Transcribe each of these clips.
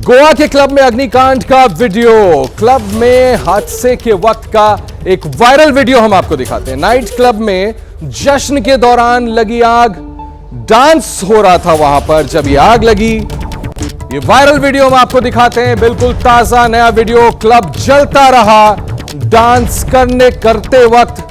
गोवा के क्लब में अग्निकांड का वीडियो, क्लब में हादसे के वक्त का एक वायरल वीडियो हम आपको दिखाते हैं। नाइट क्लब में जश्न के दौरान लगी आग, डांस हो रहा था वहां पर जब ये आग लगी। ये वायरल वीडियो हम आपको दिखाते हैं, बिल्कुल ताजा नया वीडियो। क्लब जलता रहा, डांस करते वक्त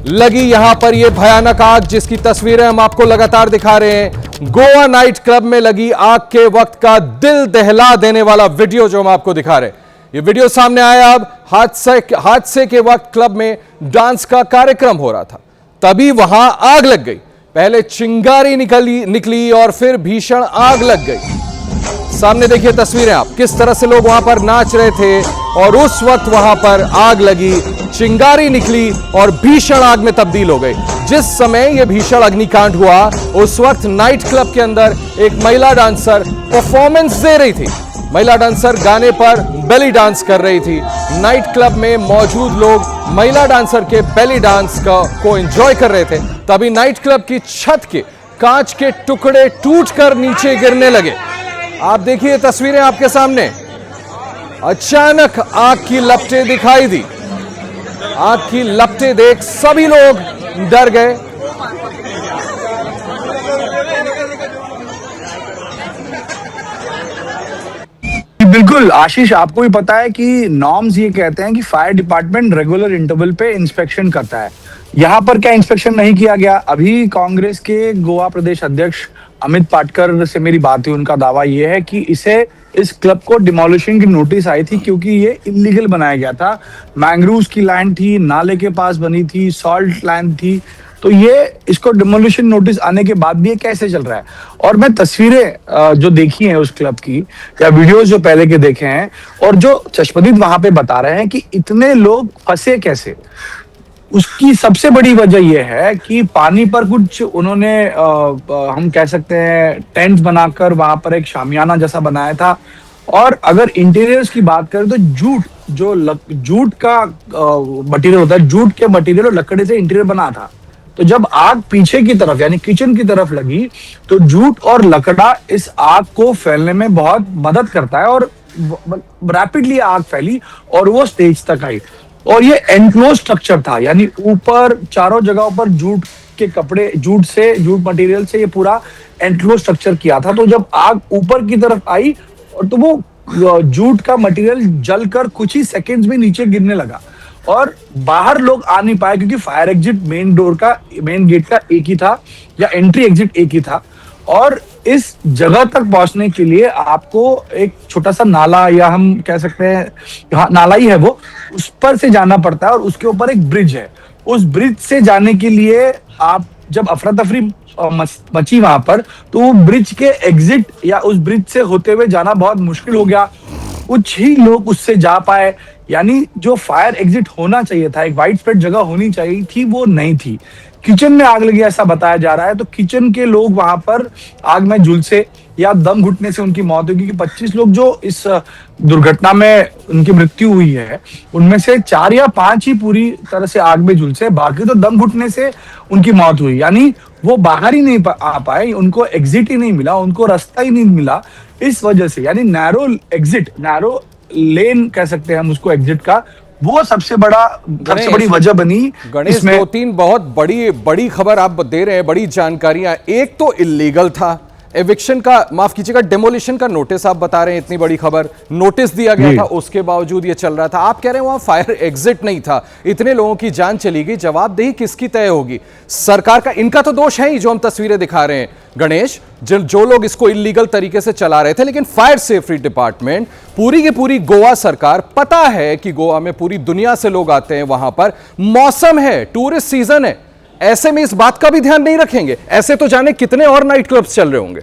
लगी यहां पर यह भयानक आग, जिसकी तस्वीरें हम आपको लगातार दिखा रहे हैं। गोवा नाइट क्लब में लगी आग के वक्त का दिल दहला देने वाला वीडियो जो हम आपको दिखा रहे हैं। यह वीडियो सामने आया अब हादसे के वक्त क्लब में डांस का कार्यक्रम हो रहा था, तभी वहां आग लग गई। पहले चिंगारी निकली और फिर भीषण आग लग गई। सामने देखिए तस्वीरें आप, किस तरह से लोग वहां पर नाच रहे थे और उस वक्त वहां पर आग लगी, चिंगारी निकली और भीषण आग में तब्दील हो गई। जिस समय यह भीषण अग्निकांड हुआ उस वक्त नाइट क्लब के अंदर एक महिला डांसर परफॉर्मेंस दे रही थी। महिला डांसर गाने पर बेली डांस कर रही थी। नाइट क्लब में मौजूद लोग महिला डांसर के बेली डांस को एंजॉय कर रहे थे, तभी नाइट क्लब की छत के कांच के टुकड़े टूटकर नीचे गिरने लगे। आप देखिए तस्वीरें आपके सामने। अचानक आग की लपटें दिखाई दी। आग की लपटें देख सभी लोग डर गए। बिल्कुल आशीष, आपको भी पता है कि नॉर्म्स ये कहते हैं कि फायर डिपार्टमेंट रेगुलर इंटरवल पे इंस्पेक्शन करता है। यहाँ पर क्या इंस्पेक्शन नहीं किया गया? अभी कांग्रेस के गोवा प्रदेश अध्यक्ष अमित पाटकर से मेरी बात हुई, उनका दावा ये है कि इस क्लब को डिमोलिशन की नोटिस आई थी क्योंकि ये इलीगल बनाया गया था। मैंग्रोव्स की लैंड थी, नाले के पास बनी थी, सॉल्ट लैंड थी, तो ये इसको डिमोलिशन नोटिस आने के बाद भी ये कैसे चल रहा है? और मैं तस्वीरें जो देखी हैं उस क्लब की या वीडियोस जो पहले के देखे हैं और जो चश्मदीद वहां पे बता रहे हैं कि इतने लोग फंसे कैसे, उसकी सबसे बड़ी वजह यह है कि पानी पर कुछ उन्होंने हम कह सकते हैं टेंट बनाकर वहां पर एक शामियाना जैसा बनाया था। और अगर इंटीरियर्स की बात करें तो जूट का मटेरियल होता है, जूट के मटेरियल और लकड़ी से इंटीरियर बना था। तो जब आग पीछे की तरफ यानी किचन की तरफ लगी तो जूट और लकड़ा इस आग को फैलने में बहुत मदद करता है और रैपिडली आग फैली और वो स्टेज तक आई। और ये एनक्लोज स्ट्रक्चर था, यानी ऊपर चारों जगहों पर जूट के कपड़े, जूट मटेरियल से ये पूरा एनक्लोज स्ट्रक्चर किया था। तो जब आग ऊपर की तरफ आई और तो वो जूट का मटेरियल जलकर कुछ ही सेकंड्स में नीचे गिरने लगा और बाहर लोग आ नहीं पाए क्योंकि फायर एग्जिट मेन गेट का एक ही था या एंट्री एग्जिट एक ही था। और इस जगह तक पहुंचने के लिए आपको एक छोटा सा नाला या हम कह सकते हैं नाला ही है वो, उस पर से जाना पड़ता है और उसके ऊपर एक ब्रिज है। उस ब्रिज से जाने के लिए आप जब अफरा तफरी मची वहां पर, तो ब्रिज के एग्जिट या उस ब्रिज से होते हुए जाना बहुत मुश्किल हो गया। कुछ ही लोग उससे जा पाए, यानी जो फायर एग्जिट होना चाहिए था, एक वाइड स्प्रेड जगह होनी चाहिए थी, वो नहीं थी। किचन में आग लगी ऐसा बताया जा रहा है, तो किचन के लोग वहां पर आग में झुलसे या दम घुटने से उनकी मौत हुई, क्योंकि 25 लोग जो इस दुर्घटना में उनकी मृत्यु हुई है उनमें से 4 या 5 ही पूरी तरह से आग में झुलसे, बाकी तो दम घुटने से उनकी मौत हुई। यानी वो बाहर ही नहीं आ पाए, उनको एग्जिट ही नहीं मिला, उनको रास्ता ही नहीं मिला। इस वजह से यानी नैरो लेन कह सकते हैं हम उसको एग्जिट का, वो सबसे बड़ी वजह बनी। गणेश, 2-3 बहुत बड़ी खबर आप दे रहे हैं, बड़ी जानकारियां। एक तो इलीगल था, एविक्शन का, माफ कीजिएगा, डेमोलिशन का नोटिस आप बता रहे हैं, इतनी बड़ी खबर, नोटिस दिया गया था, उसके बावजूद ये चल रहा था। आप कह रहे हैं वहां फायर एग्जिट नहीं था, इतने लोगों की जान चली गई। जवाबदेही किसकी तय होगी? सरकार का? इनका तो दोष है ही जो हम तस्वीरें दिखा रहे हैं गणेश, जो लोग इसको इलीगल तरीके से चला रहे थे। लेकिन फायर सेफ्टी डिपार्टमेंट, पूरी की पूरी गोवा सरकार, पता है कि गोवा में पूरी दुनिया से लोग आते हैं, वहां पर मौसम है, टूरिस्ट सीजन है, ऐसे में इस बात का भी ध्यान नहीं रखेंगे? ऐसे तो जाने कितने और नाइट क्लब्स चल रहे होंगे।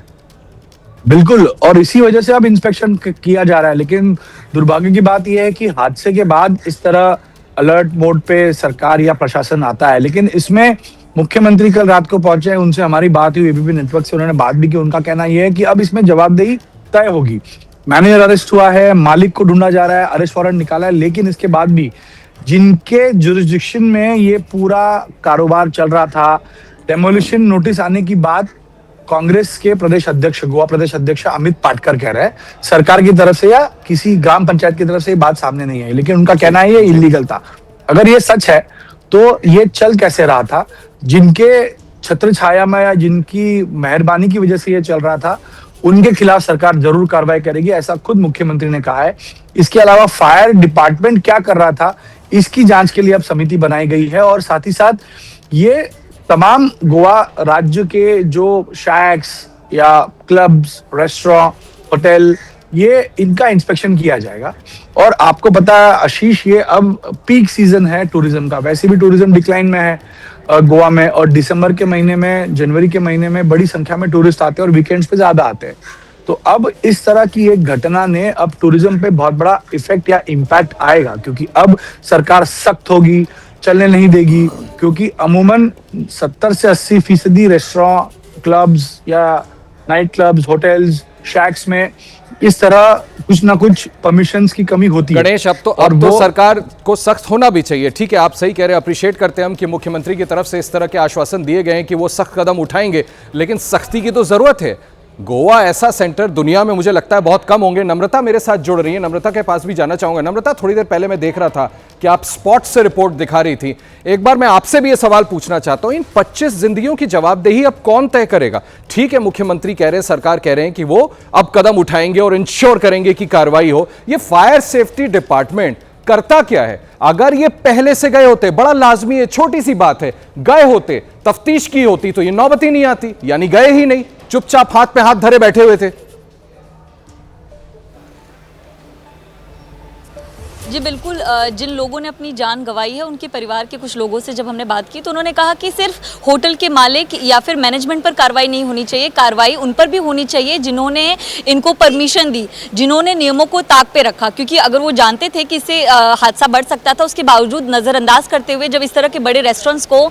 बिल्कुल, और इसी वजह से अब इंस्पेक्शन किया जा रहा है। लेकिन दुर्भाग्य की बात यह है कि हादसे के बाद इस तरह अलर्ट मोड पे सरकार या प्रशासन आता है। लेकिन इसमें मुख्यमंत्री कल रात को पहुंचे, उनसे हमारी बात हुई एबीपी नेटवर्क से, उन्होंने बात भी की। उनका कहना यह है कि अब इसमें जवाबदेही तय होगी। मैनेजर अरेस्ट हुआ है, मालिक को ढूंढा जा रहा है, अरेस्ट वारंट निकाला है, लेकिन इसके बाद भी जिनके जुरिस्डिक्शन में ये पूरा कारोबार चल रहा था, डेमोलिशन नोटिस आने की बात कांग्रेस के प्रदेश अध्यक्ष, गोवा प्रदेश अध्यक्ष अमित पाटकर कह रहे हैं, सरकार की तरफ से या किसी ग्राम पंचायत की तरफ से ये बात सामने नहीं आई, लेकिन उनका कहना है ये इलीगल था। अगर ये सच है तो ये चल कैसे रहा था? जिनके छत्र छाया में या जिनकी मेहरबानी की वजह से ये चल रहा था, उनके खिलाफ सरकार जरूर कार्रवाई करेगी, ऐसा खुद मुख्यमंत्री ने कहा है। इसके अलावा फायर डिपार्टमेंट क्या कर रहा था, इसकी जांच के लिए अब समिति बनाई गई है, और साथ ही साथ ये तमाम गोवा राज्य के जो शैक्स या क्लब्स, रेस्टोरेंट, होटल, ये इनका इंस्पेक्शन किया जाएगा। और आपको पता है आशीष, ये अब पीक सीजन है टूरिज्म का, वैसे भी टूरिज्म डिक्लाइन में है गोवा में, और दिसंबर के महीने में, जनवरी के महीने में बड़ी संख्या में टूरिस्ट आते हैं और वीकेंड्स पे ज्यादा आते हैं। तो अब इस तरह की एक घटना ने अब टूरिज्म पे बहुत बड़ा इफेक्ट या इम्पैक्ट आएगा, क्योंकि अब सरकार सख्त होगी, चलने नहीं देगी, क्योंकि अमूमन 70 से 80% रेस्टोरेंट, क्लब्स या नाइट क्लब्स, होटल्स, शैक्स में इस तरह कुछ ना कुछ परमिशंस की कमी होती है। गणेश, अब तो सरकार को सख्त होना भी चाहिए। ठीक है, आप सही कह रहे हैं, अप्रिशिएट करते हैं हम कि मुख्यमंत्री की तरफ से इस तरह के आश्वासन दिए गए हैं कि वो सख्त कदम उठाएंगे, लेकिन सख्ती की तो जरूरत है। गोवा ऐसा सेंटर दुनिया में मुझे लगता है बहुत कम होंगे। नम्रता मेरे साथ जुड़ रही है, नम्रता के पास भी जाना चाहूंगा। नम्रता, थोड़ी देर पहले मैं देख रहा था कि आप स्पॉट से रिपोर्ट दिखा रही थी। एक बार मैं आपसे भी ये सवाल पूछना चाहता हूं, इन 25 जिंदगियों की जवाबदेही अब कौन तय करेगा? ठीक है, मुख्यमंत्री कह रहे हैं, सरकार कह रहे हैं कि वो अब कदम उठाएंगे और इंश्योर करेंगे कि कार्रवाई हो। ये फायर सेफ्टी डिपार्टमेंट करता क्या है? अगर ये पहले से गए होते, बड़ा लाजमी है, छोटी सी बात है, गए होते, तफ्तीश की होती तो ये नौबत ही नहीं आती, यानी गए ही नहीं, चुपचाप हाथ पे हाथ धरे बैठे हुए थे। जी बिल्कुल, जिन लोगों ने अपनी जान गंवाई है उनके परिवार के कुछ लोगों से जब हमने बात की तो उन्होंने कहा कि सिर्फ होटल के मालिक या फिर मैनेजमेंट पर कार्रवाई नहीं होनी चाहिए, कार्रवाई उन पर भी होनी चाहिए जिन्होंने इनको परमिशन दी, जिन्होंने नियमों को ताक पे रखा। क्योंकि अगर वो जानते थे कि इससे हादसा बढ़ सकता था, उसके बावजूद नज़रअंदाज करते हुए जब इस तरह के बड़े रेस्टोरेंट्स को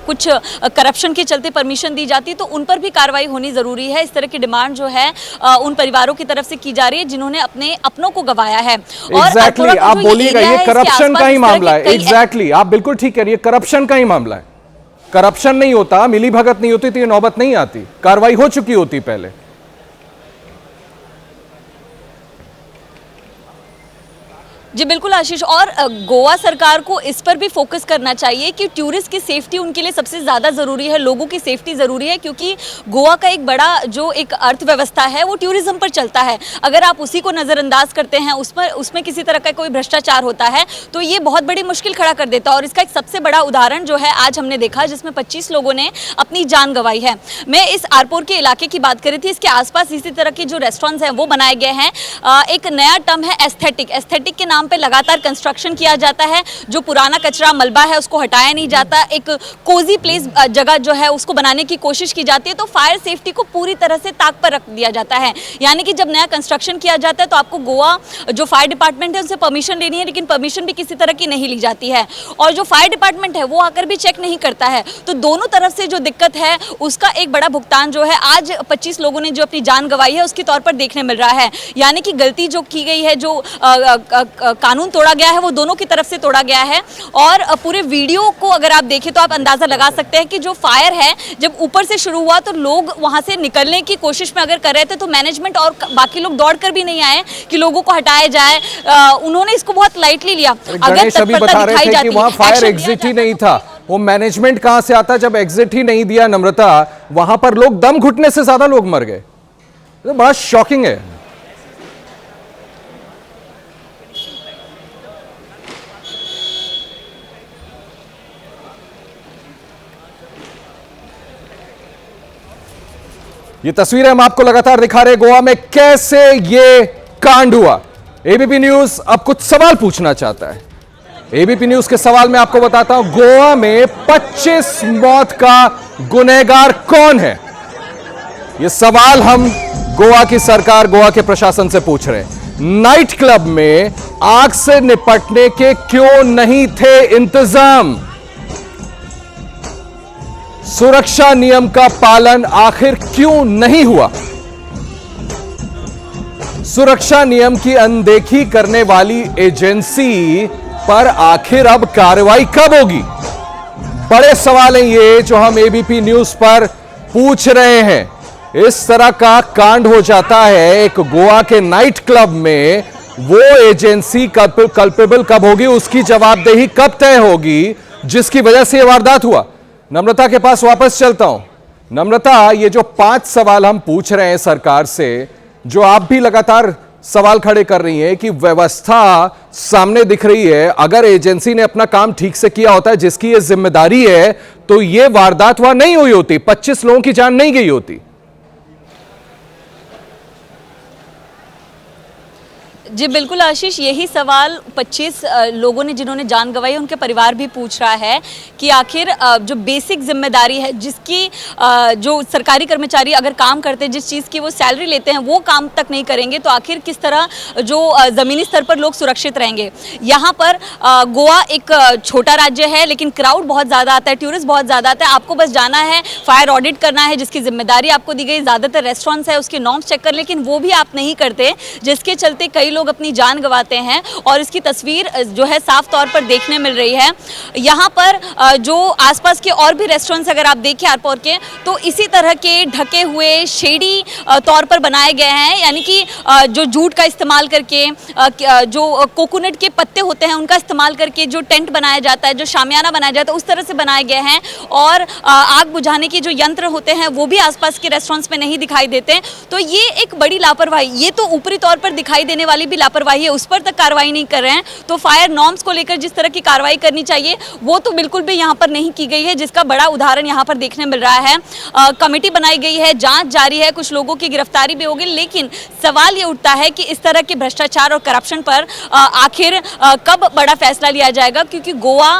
कुछ करप्शन के चलते परमिशन दी जाती तो उन पर भी कार्रवाई होनी ज़रूरी है। इस तरह की डिमांड जो है उन परिवारों की तरफ से की जा रही है जिन्होंने अपने अपनों को गंवाया है। और आप बोलिएगा, ये करप्शन का ही मामला है। एग्जैक्टली, आप बिल्कुल ठीक कह रही है, करप्शन का ही मामला है। करप्शन नहीं होता, मिली भगत नहीं होती तो ये नौबत नहीं आती, कार्रवाई हो चुकी होती पहले। जी बिल्कुल आशीष, और गोवा सरकार को इस पर भी फोकस करना चाहिए कि टूरिस्ट की सेफ्टी उनके लिए सबसे ज़्यादा ज़रूरी है, लोगों की सेफ्टी ज़रूरी है, क्योंकि गोवा का एक बड़ा जो एक अर्थव्यवस्था है वो टूरिज्म पर चलता है। अगर आप उसी को नज़रअंदाज करते हैं, उसमें किसी तरह का कोई भ्रष्टाचार होता है तो ये बहुत बड़ी मुश्किल खड़ा कर देता है। और इसका एक सबसे बड़ा उदाहरण जो है आज हमने देखा, जिसमें 25 लोगों ने अपनी जान गंवाई है। मैं इस आरपोर के इलाके की बात कर रही थी, इसके आसपास इसी तरह के जो रेस्टोरेंट्स हैं वो बनाए गए हैं। एक नया टर्म है एस्थेटिक के नाम पे लगातार कंस्ट्रक्शन किया जाता है, जो पुराना कचरा मलबा है उसको हटाया नहीं जाता, एक कोजी प्लेस जगह जो है उसको बनाने की कोशिश की जाती है। तो फायर सेफ्टी को पूरी तरह से ताक पर रख दिया जाता है, यानी कि जब नया कंस्ट्रक्शन किया जाता है तो आपको गोवा जो फायर डिपार्टमेंट है उनसे परमिशन लेनी है, लेकिन परमिशन भी किसी तरह की नहीं ली जाती है, और जो फायर डिपार्टमेंट है वो आकर भी चेक नहीं करता है। तो दोनों तरफ से जो दिक्कत है उसका एक बड़ा भुगतान जो है आज 25 लोगों ने जो अपनी जान गंवाई है उसके तौर पर देखने मिल रहा है। यानी कि गलती जो की गई है, जो कानून तोड़ा गया है वो दोनों की तरफ से तोड़ा गया है। और पूरे वीडियो को अगर आप देखें तो आप अंदाजा लगा सकते हैं कि जो फायर है जब ऊपर से शुरू हुआ तो लोग वहां से निकलने की कोशिश में अगर कर रहे थे तो मैनेजमेंट और बाकी लोग दौड़कर भी नहीं आए कि लोगों को हटाया जाए। उन्होंने इसको बहुत लाइटली लिया। अगर अभी बता रहे थे कि वहां फायर एग्जिट ही नहीं था, वो मैनेजमेंट कहां से आता जब एग्जिट ही नहीं दिया? नम्रता, वहां पर लोग दम घुटने से ज्यादा लोग मर गए। तो बड़ा शॉकिंग है। ये तस्वीरें हम आपको लगातार दिखा रहे हैं गोवा में कैसे ये कांड हुआ। एबीपी न्यूज अब कुछ सवाल पूछना चाहता है। एबीपी न्यूज के सवाल में आपको बताता हूं, गोवा में 25 मौत का गुनहगार कौन है? ये सवाल हम गोवा की सरकार, गोवा के प्रशासन से पूछ रहे हैं। नाइट क्लब में आग से निपटने के क्यों नहीं थे इंतजाम? सुरक्षा नियम का पालन आखिर क्यों नहीं हुआ? सुरक्षा नियम की अनदेखी करने वाली एजेंसी पर आखिर अब कार्रवाई कब होगी? बड़े सवाल हैं ये जो हम एबीपी न्यूज पर पूछ रहे हैं। इस तरह का कांड हो जाता है एक गोवा के नाइट क्लब में। वो एजेंसी कल्पेबल कब होगी, उसकी जवाबदेही कब तय होगी, जिसकी वजह से यह वारदात हुआ। नम्रता के पास वापस चलता हूं। नम्रता, ये जो 5 सवाल हम पूछ रहे हैं सरकार से, जो आप भी लगातार सवाल खड़े कर रही हैं कि व्यवस्था सामने दिख रही है, अगर एजेंसी ने अपना काम ठीक से किया होता है, जिसकी ये जिम्मेदारी है, तो ये वारदात वहां नहीं हुई होती, 25 लोगों की जान नहीं गई होती। जी बिल्कुल आशीष, यही सवाल 25 लोगों ने जिन्होंने जान गंवाई उनके परिवार भी पूछ रहा है कि आखिर जो बेसिक जिम्मेदारी है, जिसकी जो सरकारी कर्मचारी अगर काम करते हैं, जिस चीज़ की वो सैलरी लेते हैं, वो काम तक नहीं करेंगे तो आखिर किस तरह जो ज़मीनी स्तर पर लोग सुरक्षित रहेंगे। यहाँ पर गोवा एक छोटा राज्य है, लेकिन क्राउड बहुत ज़्यादा आता है, टूरिस्ट बहुत ज़्यादा आता है। आपको बस जाना है, फायर ऑडिट करना है, जिसकी जिम्मेदारी आपको दी गई। ज़्यादातर रेस्टोरेंट्स है, उसके नॉर्म्स चेक कर, लेकिन वो भी आप नहीं करते, जिसके चलते कई लोग अपनी जान गंवाते हैं और इसकी तस्वीर जो है साफ तौर पर देखने मिल रही है। यहाँ पर जो आसपास के और भी रेस्टोरेंट्स अगर आप देखें एयरपोर्ट के, तो इसी तरह के ढके हुए शेडी तौर पर बनाए गए हैं, यानी कि जो जूट का इस्तेमाल करके, जो कोकोनट के पत्ते होते हैं उनका इस्तेमाल करके जो टेंट बनाया जाता है, जो शामियाना बनाया जाता है, उस तरह से बनाए गए हैं। और आग बुझाने के जो यंत्र होते हैं वो भी आसपास के रेस्टोरेंट्स में नहीं दिखाई देते। तो ये एक बड़ी लापरवाही, ये तो ऊपरी तौर पर दिखाई देने वाली भी लापरवाही है, उस पर तक कार्रवाई नहीं कर रहे हैं। तो फायर नॉर्म्स को लेकर जिस तरह की कार्रवाई करनी चाहिए वो तो बिल्कुल भी यहाँ पर नहीं की गई है, जिसका बड़ा उदाहरण यहाँ पर देखने मिल रहा है। कमेटी बनाई गई है, जांच जारी है, कुछ लोगों की गिरफ्तारी भी होगी, लेकिन सवाल ये उठता है कि इस तरह के भ्रष्टाचार और करप्शन पर आखिर कब बड़ा फैसला लिया जाएगा, क्योंकि गोवा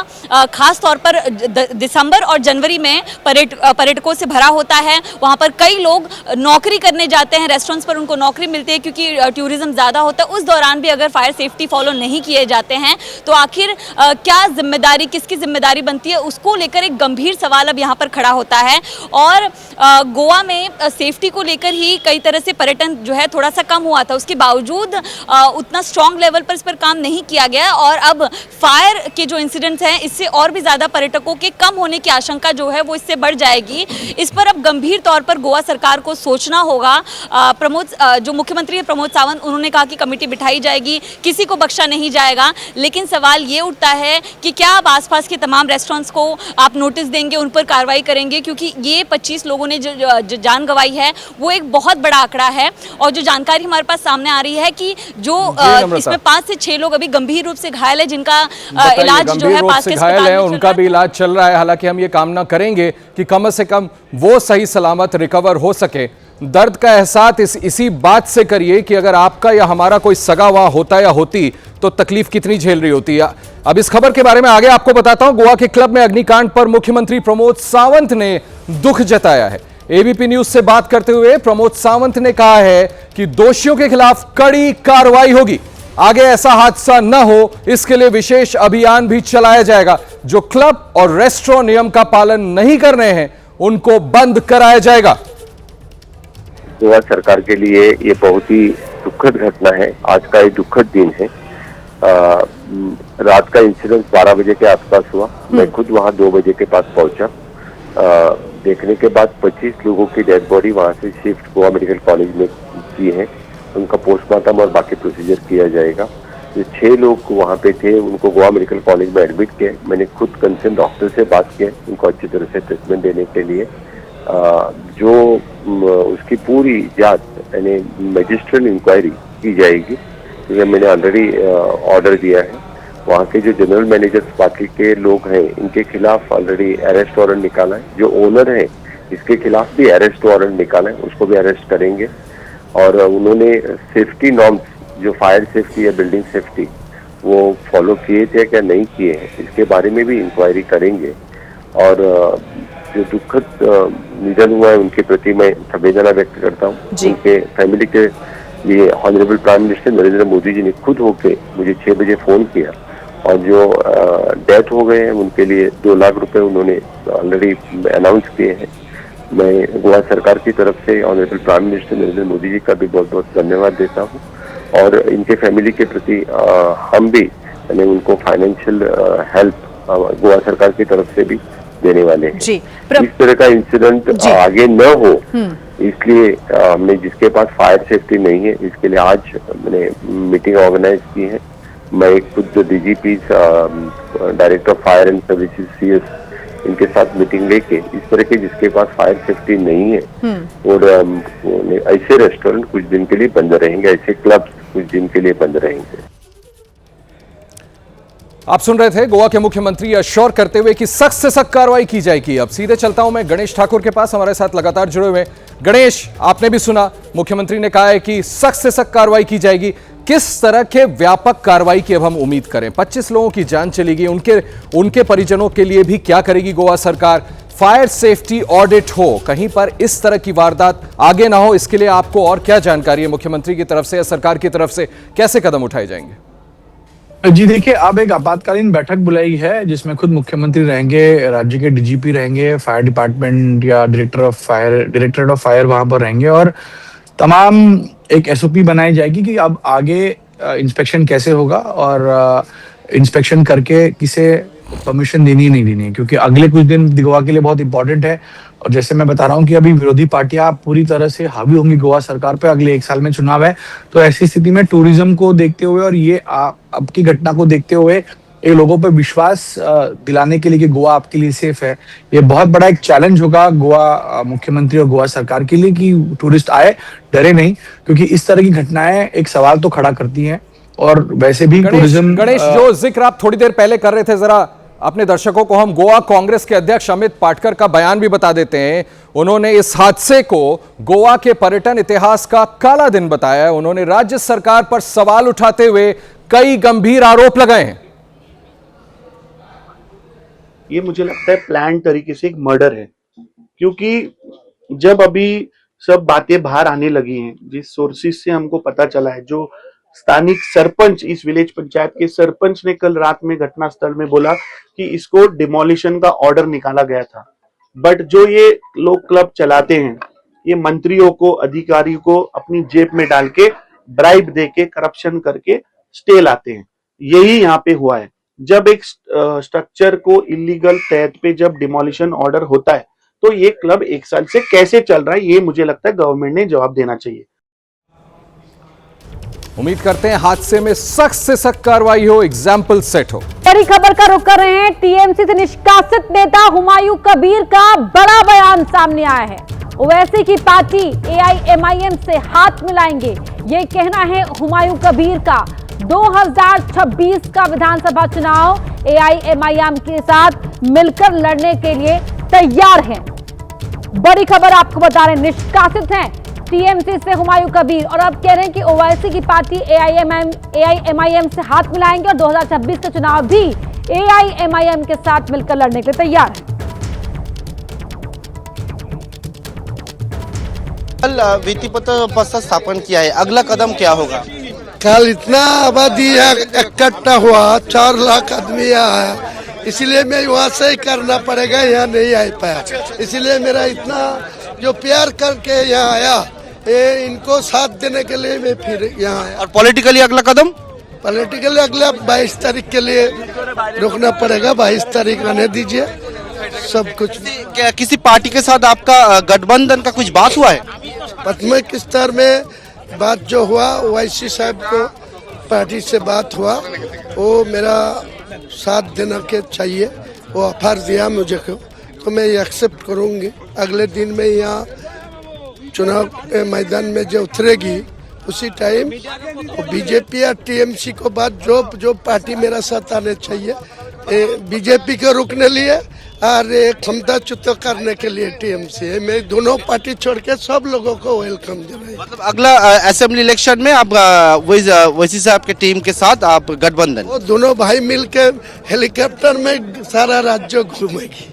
खास तौर पर दिसंबर और जनवरी में पर्यटकों से भरा होता है। वहाँ पर कई लोग नौकरी करने जाते हैं, रेस्टोरेंट्स पर उनको नौकरी मिलती है क्योंकि टूरिज्म ज़्यादा होता है। उस दौरान भी अगर फायर सेफ्टी फॉलो नहीं किए जाते हैं तो आखिर क्या जिम्मेदारी, किसकी जिम्मेदारी बनती है, उसको लेकर एक गंभीर सवाल अब यहाँ पर खड़ा होता है। और गोवा में सेफ्टी को लेकर ही कई तरह से पर्यटन जो है थोड़ा सा कम हुआ था, उसके बावजूद उतना स्ट्रॉन्ग लेवल पर इस पर काम नहीं किया गया और अब फायर के जो इंसिडेंट्स हैं इससे और भी ज़्यादा पर्यटकों के कम होने की आशंका जो है वो इससे बढ़ जाएगी। इस पर अब गंभीर तौर पर गोवा सरकार को सोचना होगा। जो मुख्यमंत्री है प्रमोद सावंत, उन्होंने कहा कि कमेटी बिठाई जाएगी, किसी को बख्शा नहीं जाएगा, लेकिन सवाल ये उठता है कि क्या आप आसपास के तमाम रेस्टोरेंट्स को आप नोटिस देंगे, उन पर कार्रवाई करेंगे, क्योंकि ये 25 लोगों ने जो जान गंवाई है वो एक बहुत बड़ा आंकड़ा है। और जो जानकारी हमारे पास सामने आ रही है कि जो इसमें 5 से 6 लोग अभी गंभीर रूप से घायल है, जिनका इलाज जो है पास के अस्पताल में उनका भी इलाज चल रहा है। हालांकि हम ये कामना करेंगे कि कम से कम वो सही सलामत रिकवर हो सके। दर्द का एहसास इसी बात से करिए कि अगर आपका या हमारा कोई सगा वहां होता या होती तो तकलीफ कितनी झेल रही होती है। अब इस खबर के बारे में आगे आपको बताता हूं। गोवा के क्लब में अग्निकांड पर मुख्यमंत्री प्रमोद सावंत ने दुख जताया है। एबीपी न्यूज से बात करते हुए प्रमोद सावंत ने कहा है कि दोषियों के खिलाफ कड़ी कार्रवाई होगी, आगे ऐसा हादसा न हो इसके लिए विशेष अभियान भी चलाया जाएगा। जो क्लब और रेस्टोरेंट नियम का पालन नहीं कर रहे हैं उनको बंद कराया जाएगा। गोवा सरकार के लिए ये बहुत ही दुखद घटना है। आज का एक दुखद दिन है। रात का इंसिडेंट 12 बजे के आसपास हुआ। मैं खुद वहाँ 2 बजे के पास पहुंचा। देखने के बाद 25 लोगों की डेड बॉडी वहाँ से शिफ्ट गोवा मेडिकल कॉलेज में की है। उनका पोस्टमार्टम और बाकी प्रोसीजर किया जाएगा। जो 6 लोग वहाँ पे थे उनको गोवा मेडिकल कॉलेज में एडमिट किया। मैंने खुद कंसर्न डॉक्टर से बात की, उनको अच्छी तरह से ट्रीटमेंट देने के लिए। जो उसकी पूरी जांच यानी मजिस्ट्रियल इंक्वायरी की जाएगी, क्योंकि मैंने ऑलरेडी ऑर्डर दिया है। वहाँ के जो जनरल मैनेजर्स बाकी के लोग हैं इनके खिलाफ ऑलरेडी अरेस्ट वारंट निकाला है। जो ओनर है इसके खिलाफ भी अरेस्ट वारंट निकाला है, उसको भी अरेस्ट करेंगे। और उन्होंने सेफ्टी नॉर्म्स, जो फायर सेफ्टी या बिल्डिंग सेफ्टी, वो फॉलो किए थे क्या नहीं किए हैं, इसके बारे में भी इंक्वायरी करेंगे। और जो दुखद निधन हुआ है उनके प्रति मैं संवेदना व्यक्त करता हूँ। उनके फैमिली के लिए honourable prime minister Narendra Modi ji ने खुद होके मुझे 6 बजे फोन किया और जो डेथ हो गए हैं उनके लिए 2 लाख रुपए उन्होंने ऑलरेडी अनाउंस किए हैं। मैं गोवा सरकार की तरफ से honourable prime minister Narendra Modi ji का भी बहुत बहुत धन्यवाद देता हूँ। और इनके फैमिली के प्रति हम भी उनको फाइनेंशियल हेल्प गोवा सरकार की तरफ से भी देने वाले हैं। जी इस तरह का इंसिडेंट आगे न हो, इसलिए हमने जिसके पास फायर सेफ्टी नहीं है, इसके लिए आज मैंने मीटिंग ऑर्गेनाइज की है। मैं खुद जो DGP, director of fire and services CS, इनके साथ मीटिंग लेके इस तरह के जिसके पास फायर सेफ्टी नहीं है और ऐसे रेस्टोरेंट कुछ दिन के लिए बंद रहेंगे, ऐसे क्लब्स कुछ दिन के लिए बंद रहेंगे। आप सुन रहे थे गोवा के मुख्यमंत्री अश्योर करते हुए कि सख्त से सख्त कार्रवाई की जाएगी। अब सीधे चलता हूं मैं गणेश ठाकुर के पास, हमारे साथ लगातार जुड़े हुए। गणेश, आपने भी सुना मुख्यमंत्री ने कहा है कि सख्त से सख्त कार्रवाई की जाएगी। किस तरह के व्यापक कार्रवाई की अब हम उम्मीद करें? 25 लोगों की जान चली गई, उनके परिजनों के लिए भी क्या करेगी गोवा सरकार? फायर सेफ्टी ऑडिट हो, कहीं पर इस तरह की वारदात आगे ना हो, इसके लिए आपको और क्या जानकारी है मुख्यमंत्री की तरफ से या सरकार की तरफ से? कैसे कदम उठाए जाएंगे? जी देखिए, अब एक आपातकालीन बैठक बुलाई है जिसमें खुद मुख्यमंत्री रहेंगे, राज्य के डीजीपी रहेंगे, फायर डिपार्टमेंट या डायरेक्टरेट ऑफ फायर वहां पर रहेंगे और तमाम एक SOP बनाई जाएगी कि अब आगे इंस्पेक्शन कैसे होगा और इंस्पेक्शन करके किसे परमिशन देनी है नहीं देनी है, क्योंकि अगले कुछ दिन गोवा के लिए बहुत इंपॉर्टेंट है। और जैसे मैं बता रहा हूँ कि अभी विरोधी पार्टियां पूरी तरह से हावी होंगी गोवा सरकार पे, अगले 1 साल में चुनाव है, तो ऐसी स्थिति में टूरिज्म को देखते हुए और ये अब की घटना को देखते हुए ये लोगों पे विश्वास दिलाने के लिए कि गोवा आपके लिए सेफ है, ये बहुत बड़ा एक चैलेंज होगा गोवा मुख्यमंत्री और गोवा सरकार के लिए कि टूरिस्ट आए, डरे नहीं, क्योंकि इस तरह की घटनाएं एक सवाल तो खड़ा करती हैं। और वैसे भी टूरिज्म, गणेश, जो जिक्र आप थोड़ी देर पहले कर रहे थे, जरा अपने दर्शकों को हम गोवा कांग्रेस के अध्यक्ष अमित पाटकर का बयान भी बता देते हैं। उन्होंने इस हादसे को गोवा के पर्यटन इतिहास का काला दिन बताया है। उन्होंने राज्य सरकार पर सवाल उठाते हुए कई गंभीर आरोप लगाए हैं। ये मुझे लगता है प्लान तरीके से एक मर्डर है, क्योंकि जब अभी सब बातें बाहर आने लगी हैं, जिस सोर्सेस से हमको पता चला है, जो स्थानिक सरपंच, इस विलेज पंचायत के सरपंच ने कल रात में घटनास्थल में बोला कि इसको डिमोलिशन का ऑर्डर निकाला गया था, बट जो ये लोग क्लब चलाते हैं, ये मंत्रियों को, अधिकारियों को अपनी जेब में डाल के, ब्राइब दे के, करप्शन करके स्टे लाते हैं। यही यहाँ पे हुआ है। जब एक स्ट्रक्चर को इलीगल तहत पे जब डिमोलिशन ऑर्डर होता है, तो ये क्लब 1 साल से कैसे चल रहा है, ये मुझे लगता है गवर्नमेंट ने जवाब देना चाहिए। उम्मीद करते हैं हादसे में सख्त से सख्त कार्रवाई हो, एग्जाम्पल सेट हो। बड़ी खबर का रुख कर रहे हैं। टीएमसी से निष्कासित नेता हुमायूं कबीर का बड़ा बयान सामने आया है। ओवैसी की पार्टी AIMIM से हाथ मिलाएंगे, ये कहना है हुमायूं कबीर का। 2026 का विधानसभा चुनाव AIMIM के साथ मिलकर लड़ने के लिए तैयार हैं। बड़ी खबर आपको बता रहे हैं, निष्कासित हैं टीएमसी से हुमायूं कबीर और अब कह रहे हैं कि ओवैसी की पार्टी AIMIM से हाथ मिलाएंगे और 2026 का चुनाव भी AIMIM के साथ मिलकर लड़ने के लिए तैयार है। कल भित्तिपत्र स्थापन किया है, अगला कदम क्या होगा? कल इतना आबादी इकट्ठा हुआ, 4 लाख आदमी आया, इसलिए मैं वहाँ से ही करना पड़ेगा, यहाँ नहीं आ पाया। इसलिए मेरा इतना जो प्यार करके यहाँ आया, ये इनको साथ देने के लिए मैं फिर यहाँ आया। और पॉलिटिकली अगला कदम? पॉलिटिकली अगला 22 तारीख के लिए रुकना पड़ेगा। 22 तारीख आने दीजिए सब कुछ। क्या किसी पार्टी के साथ आपका गठबंधन का कुछ बात हुआ है? प्राथमिक स्तर में बात जो हुआ, ओवैसी साहब को पार्टी से बात हुआ, वो मेरा साथ देना के चाहिए, वो ऑफर दिया मुझे को, तो मैं एक्सेप्ट करूंगी। अगले दिन में यहाँ चुनाव के मैदान में जो उतरेगी, उसी टाइम बीजेपी या टीएमसी को बाद जो पार्टी मेरा साथ आने चाहिए, बीजेपी को रुकने लिए और क्षमताच्युत करने के लिए टीएमसी है। मैं दोनों पार्टी छोड़ के सब लोगों को वेलकम देना। मतलब अगला असेंबली इलेक्शन में आप वैसी साहब के टीम के साथ आप गठबंधन? वो दोनों भाई मिलके हेलीकॉप्टर में सारा राज्य घूमेगी।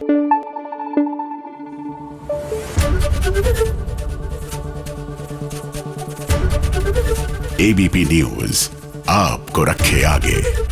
ABP न्यूज आपको रखे आगे।